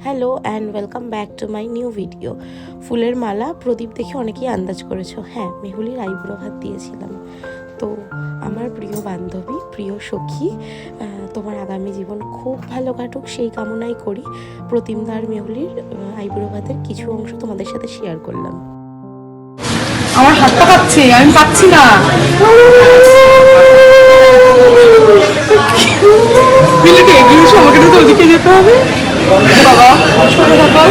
Hello and welcome back to my new video. ফুলের মালা প্রদীপ দেখে অনেকেই আন্দাজ করেছো, হ্যাঁ মেহুলির আইবুড়ো ভাত দিয়েছিলাম। তো আমার প্রিয় বান্ধবী, প্রিয় সখী, তোমার আগামী জীবন খুব ভালো কাটুক সেই কামনাই করি। প্রতিমদার মেহুলির আইবুড়ো ভাতের কিছু অংশ তোমাদের সাথে শেয়ার করলাম। আমার হাতটা কাঁপছে, আমি পাচ্ছি না। আমাকে তো ওদিকে যেতে হবে। বাবা সরে থাকো,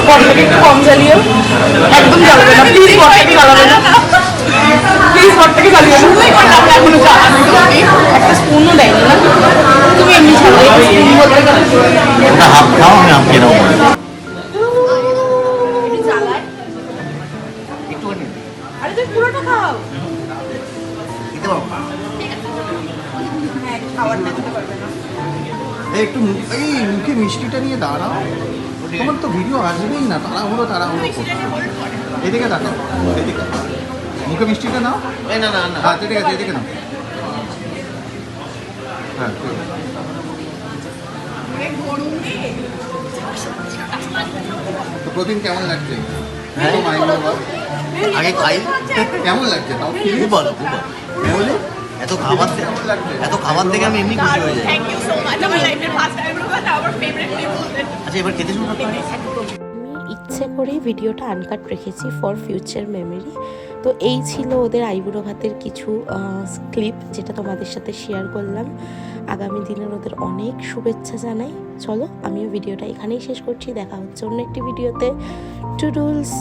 বটটাকে একটু কম জ্বালিও, একদম জ্বালাবে না প্লিজ, বটটাকে জ্বালাবে না প্লিজ, বটটাকে জ্বালিও না। এখনো জ্বালাবে, একটা স্পুনও দেয়নি না, তুমি এমনি জ্বালাই স্পুন বলতে গেলে আরে তুই পুরোটা খাও। একটু এই মুখে মিষ্টিটা নিয়ে দাঁড়াও, তোমার তো ভিডিও আসবেই না, তাড়াহুড়ো এদিকে তাকাও, এদিকে মুখে মিষ্টিটা নাও। না না না, হ্যাঁ ঠিক আছে, এদিকে নাও। হ্যাঁ তো প্রতিদিন কেমন লাগছে? আগে খাই, কেমন লাগছে তাও? খুব ভালো, খুব ভালো। এত খাবার থেকে আমি এমনি খুশি হয়ে যাই। আচ্ছা এবার খেতে শুনুন। আমি ইচ্ছে করেই ভিডিওটা আনকাট রেখেছি ফর ফিউচার মেমোরি। তো এই ছিল ওদের আইবুড়ো ভাতের কিছু ক্লিপ, যেটা তোমাদের সাথে শেয়ার করলাম। আগামী দিনের ওদের অনেক শুভেচ্ছা জানাই। চলো আমিও ভিডিওটা এখানেই শেষ করছি, দেখা হচ্ছে অন্য একটি ভিডিওতে। টুডুলস।